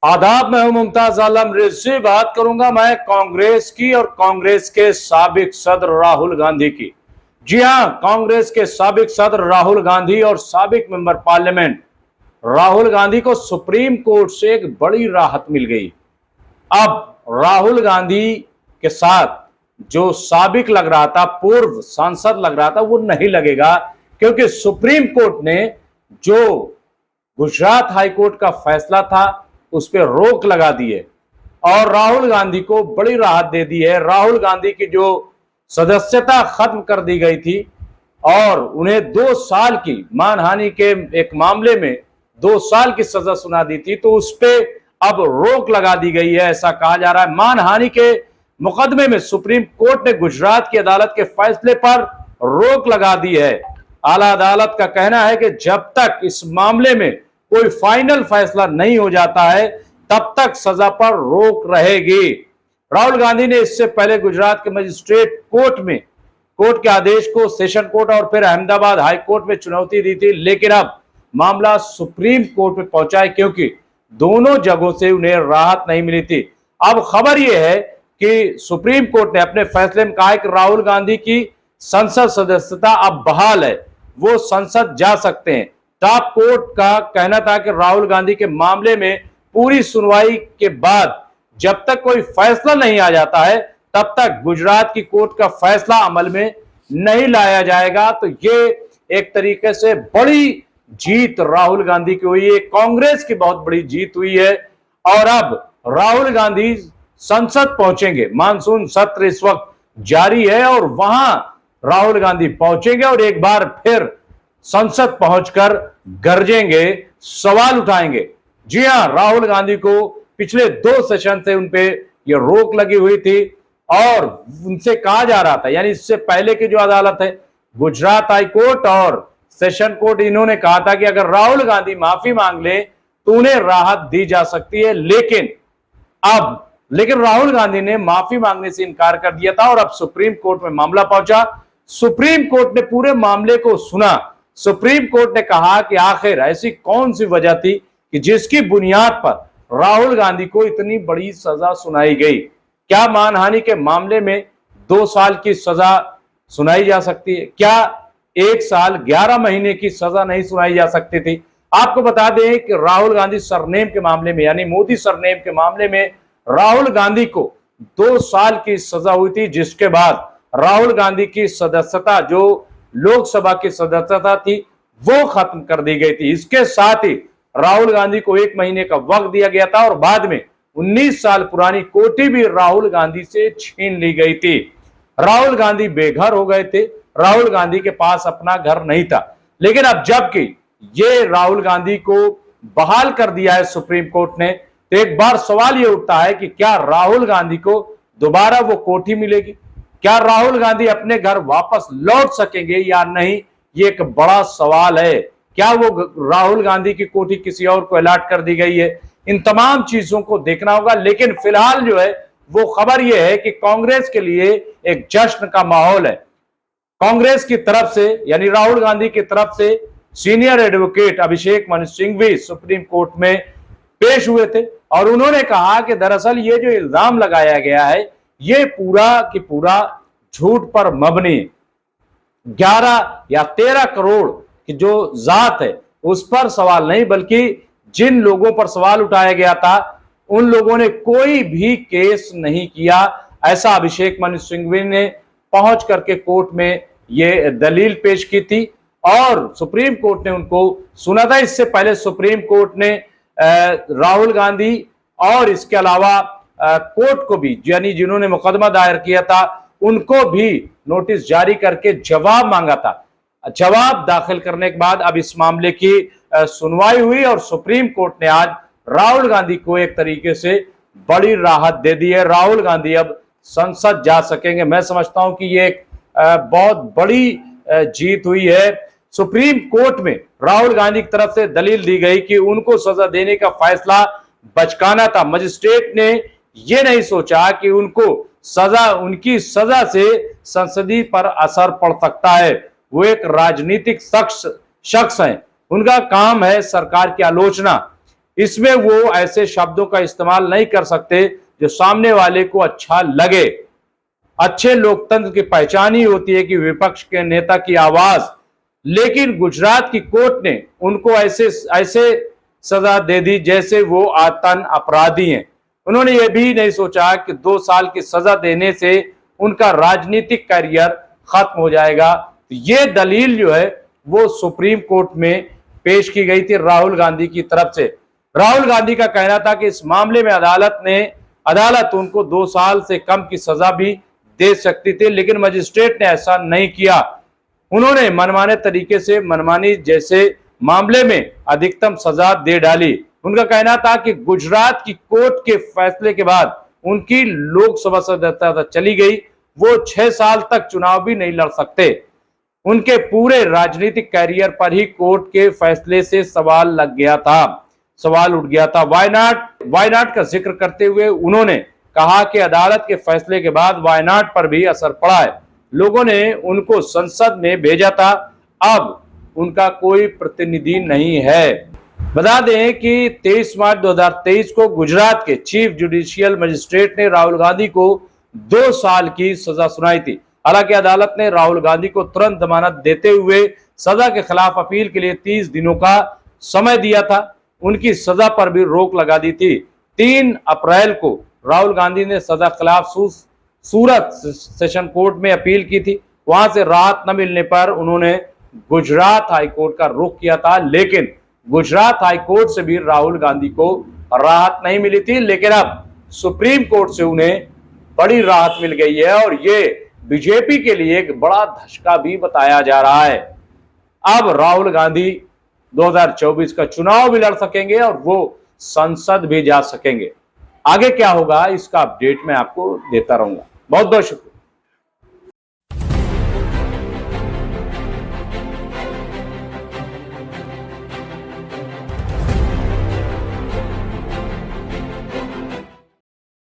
आदाब, मैं हूं मुमताज आलम रिजवी। बात करूंगा मैं कांग्रेस की और कांग्रेस के साबिक सदर राहुल गांधी की। जी हां, कांग्रेस के साबिक सदर राहुल गांधी और साबिक मेंबर पार्लियामेंट राहुल गांधी को सुप्रीम कोर्ट से एक बड़ी राहत मिल गई। अब राहुल गांधी के साथ जो साबिक लग रहा था, पूर्व सांसद लग रहा था, वो नहीं लगेगा, क्योंकि सुप्रीम कोर्ट ने जो गुजरात हाईकोर्ट का फैसला था उस पर रोक लगा दी है और राहुल गांधी को बड़ी राहत दे दी है। राहुल गांधी की जो सदस्यता खत्म कर दी गई थी और उन्हें 2 साल की मानहानि के एक मामले में 2 साल की सजा सुना दी थी, तो उस पर अब रोक लगा दी गई है, ऐसा कहा जा रहा है। मानहानि के मुकदमे में सुप्रीम कोर्ट ने गुजरात की अदालत के फैसले पर रोक लगा दी है। आला अदालत का कहना है कि जब तक इस मामले में कोई फाइनल फैसला नहीं हो जाता है तब तक सजा पर रोक रहेगी। राहुल गांधी ने इससे पहले गुजरात के मजिस्ट्रेट कोर्ट में कोर्ट के आदेश को सेशन कोर्ट और फिर अहमदाबाद हाई कोर्ट में चुनौती दी थी, लेकिन अब मामला सुप्रीम कोर्ट में पहुंचा है क्योंकि दोनों जगहों से उन्हें राहत नहीं मिली थी। अब खबर यह है कि सुप्रीम कोर्ट ने अपने फैसले में कहा है कि राहुल गांधी की संसद सदस्यता अब बहाल है, वो संसद जा सकते हैं। टॉप कोर्ट का कहना था कि राहुल गांधी के मामले में पूरी सुनवाई के बाद जब तक कोई फैसला नहीं आ जाता है तब तक गुजरात की कोर्ट का फैसला अमल में नहीं लाया जाएगा। तो ये एक तरीके से बड़ी जीत राहुल गांधी की हुई है, कांग्रेस की बहुत बड़ी जीत हुई है। और अब राहुल गांधी संसद पहुंचेंगे, मानसून सत्र इस वक्त जारी है और वहां राहुल गांधी पहुंचेंगे और एक बार फिर संसद पहुंचकर गरजेंगे, सवाल उठाएंगे। जी हां, राहुल गांधी को पिछले 2 सेशन से उनपे ये रोक लगी हुई थी और उनसे कहा जा रहा था, यानी इससे पहले की जो अदालत है गुजरात हाई कोर्ट और सेशन कोर्ट, इन्होंने कहा था कि अगर राहुल गांधी माफी मांग ले तो उन्हें राहत दी जा सकती है। लेकिन राहुल गांधी ने माफी मांगने से इनकार कर दिया था और अब सुप्रीम कोर्ट में मामला पहुंचा। सुप्रीम कोर्ट ने पूरे मामले को सुना। सुप्रीम कोर्ट ने कहा कि आखिर ऐसी कौन सी वजह थी कि जिसकी बुनियाद पर राहुल गांधी को इतनी बड़ी सजा सुनाई गई। क्या मानहानि के मामले में 2 साल की सजा सुनाई जा सकती है? क्या 1 साल 11 महीने की सजा नहीं सुनाई जा सकती थी? आपको बता दें कि राहुल गांधी सरनेम के मामले में, यानी मोदी सरनेम के मामले में राहुल गांधी को 2 साल की सजा हुई थी, जिसके बाद राहुल गांधी की सदस्यता, जो लोकसभा की सदस्यता थी, वो खत्म कर दी गई थी। इसके साथ ही राहुल गांधी को 1 महीने का वक्त दिया गया था और बाद में 19 साल पुरानी कोठी भी राहुल गांधी से छीन ली गई थी। राहुल गांधी बेघर हो गए थे, राहुल गांधी के पास अपना घर नहीं था। लेकिन अब जबकि ये राहुल गांधी को बहाल कर दिया है सुप्रीम कोर्ट ने, तो एक बार सवाल ये उठता है कि क्या राहुल गांधी को दोबारा वो कोठी मिलेगी? क्या राहुल गांधी अपने घर वापस लौट सकेंगे या नहीं, ये एक बड़ा सवाल है। क्या वो राहुल गांधी की कोठी किसी और को अलॉट कर दी गई है? इन तमाम चीजों को देखना होगा। लेकिन फिलहाल जो है वो खबर यह है कि कांग्रेस के लिए एक जश्न का माहौल है। कांग्रेस की तरफ से, यानी राहुल गांधी की तरफ से senior advocate Abhishek Manu Singhvi supreme court में पेश हुए थे और उन्होंने कहा कि दरअसल ये जो इल्जाम लगाया गया है ये पूरा की पूरा झूठ पर मबनी है। 11 या 13 करोड़ की जो जात है उस पर सवाल नहीं, बल्कि जिन लोगों पर सवाल उठाया गया था उन लोगों ने कोई भी केस नहीं किया, ऐसा अभिषेक मनु सिंघवी ने पहुंच करके कोर्ट में ये दलील पेश की थी और सुप्रीम कोर्ट ने उनको सुना था। इससे पहले सुप्रीम कोर्ट ने राहुल गांधी और इसके अलावा कोर्ट को भी, यानी जिन्होंने मुकदमा दायर किया था, उनको भी नोटिस जारी करके जवाब मांगा था। जवाब दाखिल करने के बाद अब इस मामले की सुनवाई हुई और सुप्रीम कोर्ट ने आज राहुल गांधी को एक तरीके से बड़ी राहत दे दी है। राहुल गांधी अब संसद जा सकेंगे। मैं समझता हूं कि ये एक बहुत बड़ी जीत हुई है। सुप्रीम कोर्ट में राहुल गांधी की तरफ से दलील दी गई कि उनको सजा देने का फैसला बचकाना था। मजिस्ट्रेट ने यह नहीं सोचा कि उनकी सजा से संसदीय पर असर पड़ सकता है। वो एक राजनीतिक शख्स हैं, उनका काम है सरकार की आलोचना। इसमें वो ऐसे शब्दों का इस्तेमाल नहीं कर सकते जो सामने वाले को अच्छा लगे। अच्छे लोकतंत्र की पहचान ही होती है कि विपक्ष के नेता की आवाज, लेकिन गुजरात की कोर्ट ने उनको ऐसे सजा दे दी जैसे वो आतंक अपराधी हैं। उन्होंने ये भी नहीं सोचा कि 2 साल की सजा देने से उनका राजनीतिक करियर खत्म हो जाएगा। ये दलील जो है वो सुप्रीम कोर्ट में पेश की गई थी राहुल गांधी की तरफ से। राहुल गांधी का कहना था कि इस मामले में अदालत उनको 2 साल से कम की सजा भी दे सकती थी, लेकिन मजिस्ट्रेट ने ऐसा नहीं किया। उन्होंने मनमाने तरीके से मनमानी जैसे मामले में अधिकतम सजा दे डाली। उनका कहना था कि गुजरात की कोर्ट के फैसले के बाद उनकी लोकसभा सदस्यता चली गई, वो 6 साल तक चुनाव भी नहीं लड़ सकते। उनके पूरे राजनीतिक कैरियर पर ही कोर्ट के फैसले से सवाल उठ गया था। वायनाड का जिक्र करते हुए उन्होंने कहा कि अदालत के फैसले के बाद वायनाड पर भी असर पड़ा है। लोगों ने उनको संसद में भेजा था, अब उनका कोई प्रतिनिधि नहीं है। बता दें कि 23 मार्च 2023 को गुजरात के चीफ जुडिशियल मजिस्ट्रेट ने राहुल गांधी को 2 साल की सजा सुनाई थी। हालांकि अदालत ने राहुल गांधी को तुरंत जमानत देते हुए सजा के खिलाफ अपील के लिए 30 दिनों का समय दिया था। उनकी सजा पर भी रोक लगा दी थी। 3 अप्रैल को राहुल गांधी ने सजा के खिलाफ सूरत सेशन कोर्ट में अपील की थी। वहां से राहत न मिलने पर उन्होंने गुजरात हाईकोर्ट का रुख किया था, लेकिन गुजरात हाईकोर्ट से भी राहुल गांधी को राहत नहीं मिली थी। लेकिन अब सुप्रीम कोर्ट से उन्हें बड़ी राहत मिल गई है और ये बीजेपी के लिए एक बड़ा धचका भी बताया जा रहा है। अब राहुल गांधी 2024 का चुनाव भी लड़ सकेंगे और वो संसद भी जा सकेंगे। आगे क्या होगा इसका अपडेट मैं आपको देता रहूंगा। बहुत बहुत शुक्रिया।